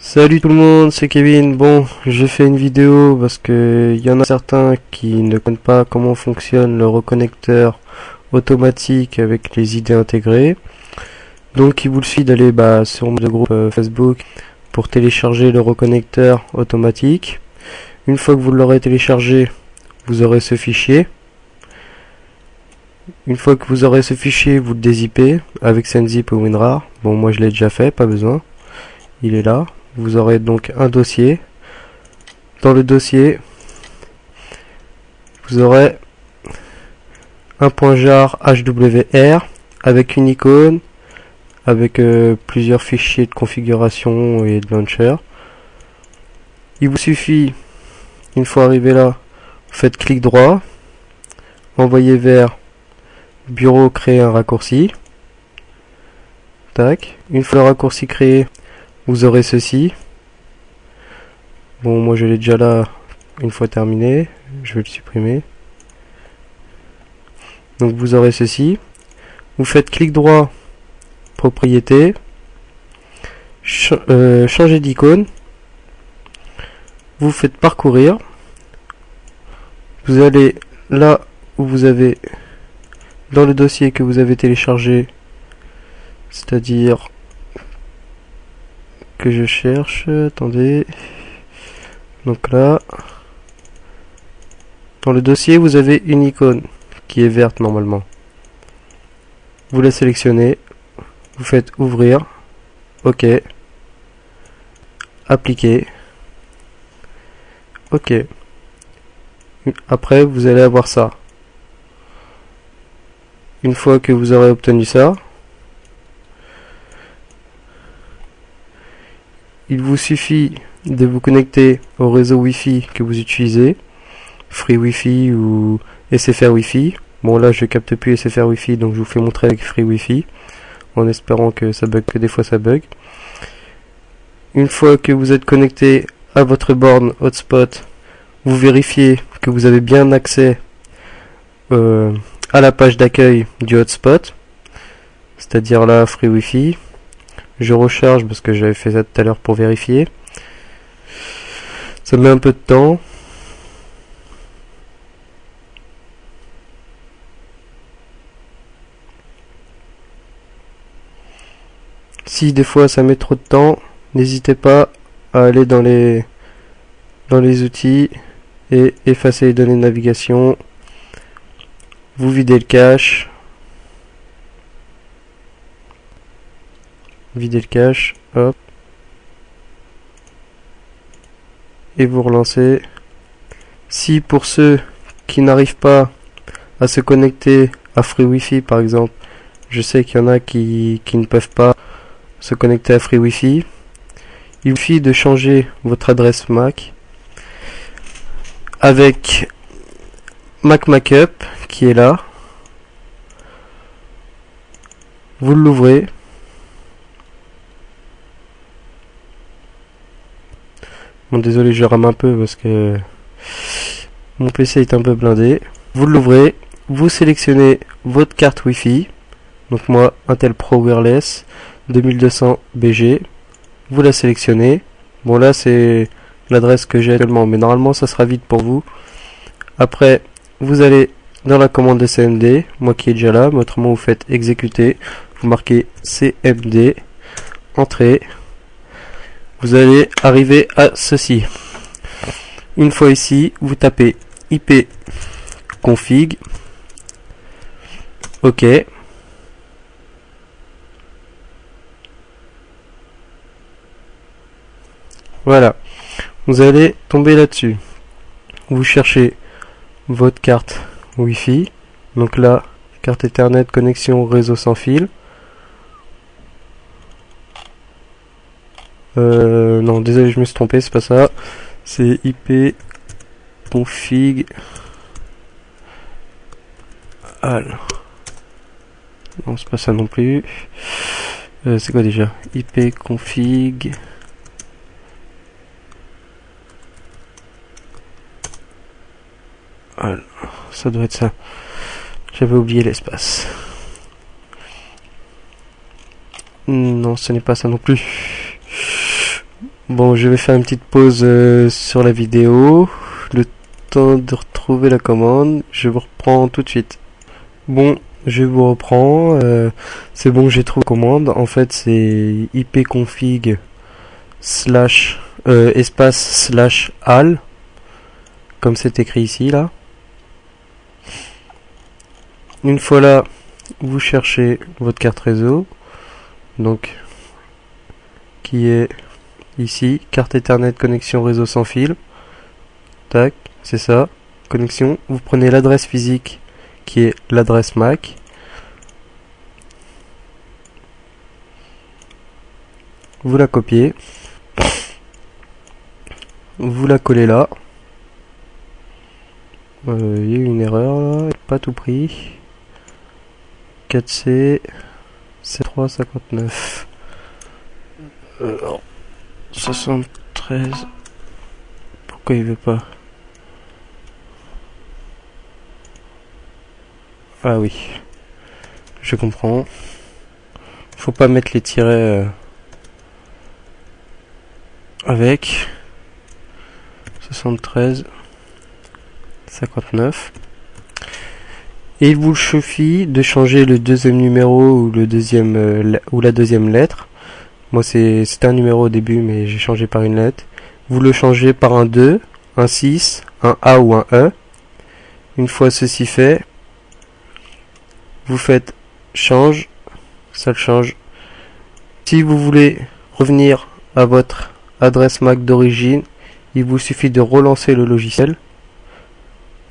Salut tout le monde, c'est Kevin. Bon, j'ai fait une vidéo parce que il y en a certains qui ne connaissent pas comment fonctionne le reconnecteur automatique avec les idées intégrées. Donc il vous suffit d'aller sur le groupe Facebook pour télécharger le reconnecteur automatique. Une fois que vous l'aurez téléchargé, vous aurez ce fichier. Une fois que vous aurez ce fichier, vous le dézippez avec Senzip ou WinRAR. Bon, moi je l'ai déjà fait, pas besoin. Il est là. Vous aurez donc un dossier. Dans le dossier, vous aurez un point jar HWR avec une icône, avec plusieurs fichiers de configuration et de launcher. Il vous suffit, une fois arrivé là, vous faites clic droit, envoyer vers bureau, créer un raccourci. Tac. Une fois le raccourci créé, vous aurez ceci. Bon, moi je l'ai déjà là. Une fois terminé, je vais le supprimer. Donc vous aurez ceci. Vous faites clic droit, propriété, changer d'icône. Vous faites parcourir. Vous allez là où vous avez dans le dossier que vous avez téléchargé, c'est-à-dire que je cherche, attendez, donc là, dans le dossier vous avez une icône qui est verte normalement. Vous la sélectionnez, vous faites ouvrir, ok, appliquer, ok. Après vous allez avoir ça. Une fois que vous aurez obtenu ça, il vous suffit de vous connecter au réseau Wi-Fi que vous utilisez, Free Wi-Fi ou SFR Wi-Fi. Bon là je capte plus SFR Wi-Fi, donc je vous fais montrer avec Free Wi-Fi, en espérant que ça bug, que des fois ça bug. Une fois que vous êtes connecté à votre borne hotspot, vous vérifiez que vous avez bien accès à la page d'accueil du hotspot, c'est-à-dire là Free Wi-Fi. Je recharge parce que j'avais fait ça tout à l'heure pour vérifier. Ça met un peu de temps. Si des fois ça met trop de temps, n'hésitez pas à aller dans les outils et effacer les données de navigation. Vous videz le cache. Videz le cache, hop. Et vous relancez. Si pour ceux qui n'arrivent pas à se connecter à Free Wi-Fi par exemple, je sais qu'il y en a qui ne peuvent pas se connecter à Free Wi-Fi, il suffit de changer votre adresse MAC avec MacMakup qui est là. Vous l'ouvrez. Bon, désolé, je rame un peu parce que mon PC est un peu blindé. Vous l'ouvrez, vous sélectionnez votre carte Wi-Fi. Donc moi, Intel Pro Wireless 2200 BG. Vous la sélectionnez. Bon là, c'est l'adresse que j'ai actuellement, mais normalement, ça sera vide pour vous. Après, vous allez dans la commande de CMD, moi qui est déjà là, mais autrement vous faites exécuter. Vous marquez CMD, entrée. Vous allez arriver à ceci. Une fois ici, vous tapez IP config. OK. Voilà. Vous allez tomber là-dessus. Vous cherchez votre carte Wi-Fi. Donc là, carte Ethernet, connexion réseau sans fil. Non, désolé, je me suis trompé, c'est pas ça. C'est IP config. Alors. Non, c'est pas ça non plus. C'est quoi déjà? IP config. Alors, ça doit être ça. J'avais oublié l'espace. Non, ce n'est pas ça non plus. Bon, je vais faire une petite pause sur la vidéo. Le temps de retrouver la commande. Je vous reprends tout de suite. Bon, je vous reprends. C'est bon, j'ai trouvé la commande. En fait, c'est ipconfig slash espace slash al, comme c'est écrit ici là. Une fois là, vous cherchez votre carte réseau, donc qui est ici, carte Ethernet connexion réseau sans fil. Tac, c'est ça, connexion. Vous prenez l'adresse physique qui est l'adresse MAC. Vous la copiez. Vous la collez là. Il y a eu une erreur là, pas tout pris. 4C C359 73. Pourquoi il veut pas? Ah oui, je comprends. Faut pas mettre les tirets avec 73 59. Et il vous suffit de changer le deuxième numéro ou le deuxième ou la deuxième lettre. Moi c'était un numéro au début, mais j'ai changé par une lettre. Vous le changez par un 2, un 6, un A ou un E. Une fois ceci fait, vous faites change, ça le change. Si vous voulez revenir à votre adresse MAC d'origine, il vous suffit de relancer le logiciel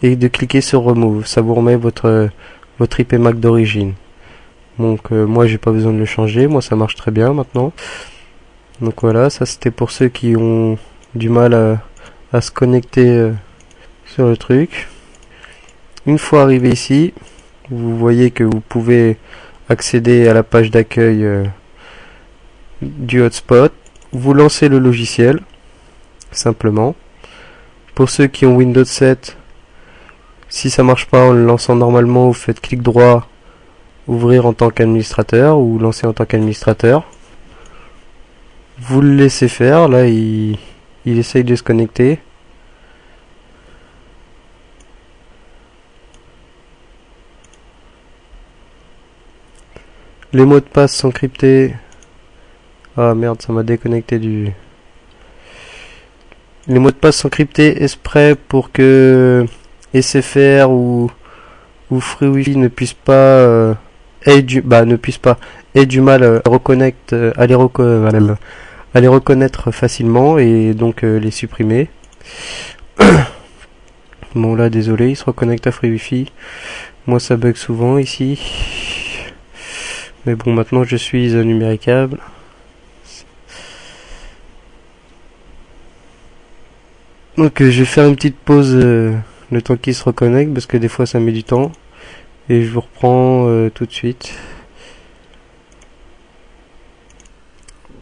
et de cliquer sur remove. Ça vous remet votre IP MAC d'origine. Donc moi j'ai pas besoin de le changer, moi ça marche très bien maintenant. Donc voilà, ça c'était pour ceux qui ont du mal à se connecter sur le truc. Une fois arrivé ici, vous voyez que vous pouvez accéder à la page d'accueil du hotspot. Vous lancez le logiciel simplement. Pour ceux qui ont Windows 7, si ça marche pas en le lançant normalement, vous faites clic droit, ouvrir en tant qu'administrateur ou lancer en tant qu'administrateur. Vous le laissez faire, là il essaye de se connecter. Les mots de passe sont cryptés. Ah merde, ça m'a déconnecté du... Les mots de passe sont cryptés exprès pour que SFR ou FreeWiFi ne puisse pas ait du mal à les reconnaître facilement et donc les supprimer. Bon là désolé, il se reconnecte à FreeWiFi. Moi ça bug souvent ici. Mais bon, maintenant je suis un numéricable. Donc je vais faire une petite pause le temps qu'il se reconnecte parce que des fois ça met du temps. Et je vous reprends tout de suite.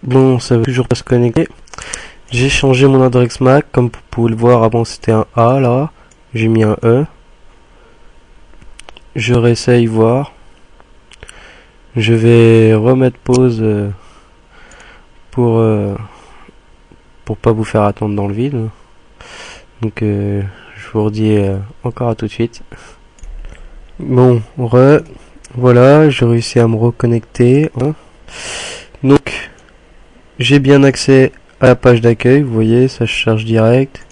Bon, ça veut toujours pas se connecter. J'ai changé mon adresse MAC, comme vous pouvez le voir, avant c'était un A là. J'ai mis un E. Je réessaye voir. Je vais remettre pause pour pas vous faire attendre dans le vide. Donc je vous redis encore à tout de suite. Bon, voilà, j'ai réussi à me reconnecter. Hein. Donc j'ai bien accès à la page d'accueil, vous voyez, ça se charge direct.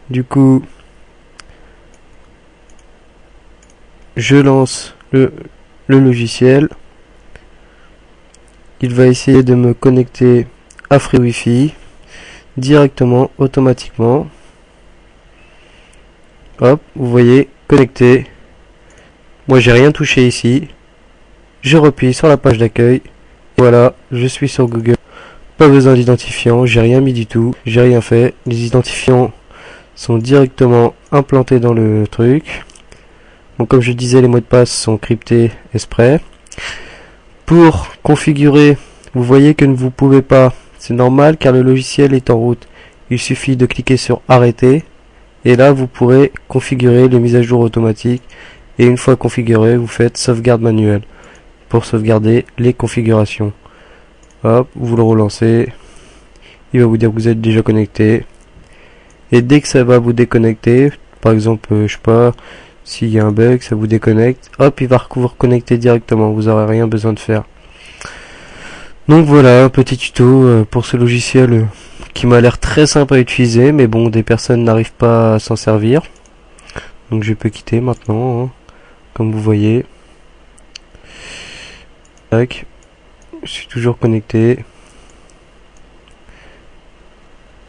Du coup, je lance le logiciel. Il va essayer de me connecter à FreeWiFi directement, automatiquement. Hop, vous voyez, connecté. Moi j'ai rien touché ici. Je replie sur la page d'accueil. Voilà, je suis sur Google. Pas besoin d'identifiant, j'ai rien mis du tout, j'ai rien fait. Les identifiants sont directement implantés dans le truc. Bon, comme je disais, les mots de passe sont cryptés exprès. Pour configurer, vous voyez que vous ne pouvez pas. C'est normal car le logiciel est en route. Il suffit de cliquer sur arrêter. Et là, vous pourrez configurer les mises à jour automatiques. Et une fois configuré, vous faites sauvegarde manuelle pour sauvegarder les configurations. Hop, vous le relancez. il va vous dire que vous êtes déjà connecté. Et dès que ça va vous déconnecter, par exemple, je sais pas, s'il y a un bug, ça vous déconnecte, hop, il va vous reconnecter directement, vous n'aurez rien besoin de faire. Donc voilà, un petit tuto pour ce logiciel qui m'a l'air très simple à utiliser, mais bon, des personnes n'arrivent pas à s'en servir. Donc je peux quitter maintenant, hein, comme vous voyez. Tac, je suis toujours connecté.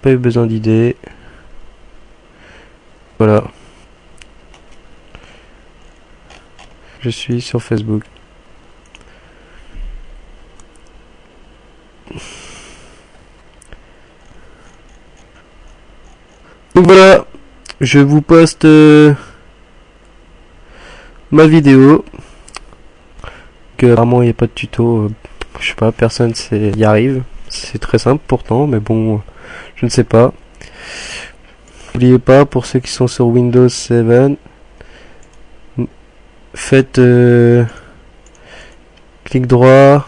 Pas eu besoin d'idées. Voilà. Je suis sur Facebook. Donc voilà, je vous poste ma vidéo. Que vraiment il n'y a pas de tuto, je sais pas, personne y arrive. C'est très simple pourtant, mais bon, je ne sais pas. N'oubliez pas, pour ceux qui sont sur Windows 7, faites clic droit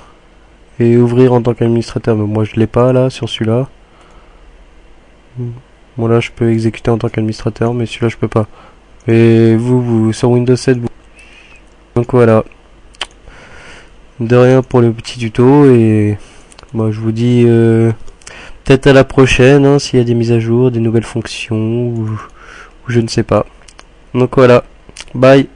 et ouvrir en tant qu'administrateur. Mais moi je l'ai pas là sur celui-là. Bon là je peux exécuter en tant qu'administrateur, mais celui-là je peux pas. Et vous sur Windows 7 vous. Donc voilà. De rien pour le petit tuto, et moi je vous dis peut-être à la prochaine, hein, s'il y a des mises à jour, des nouvelles fonctions ou je ne sais pas. Donc voilà, bye.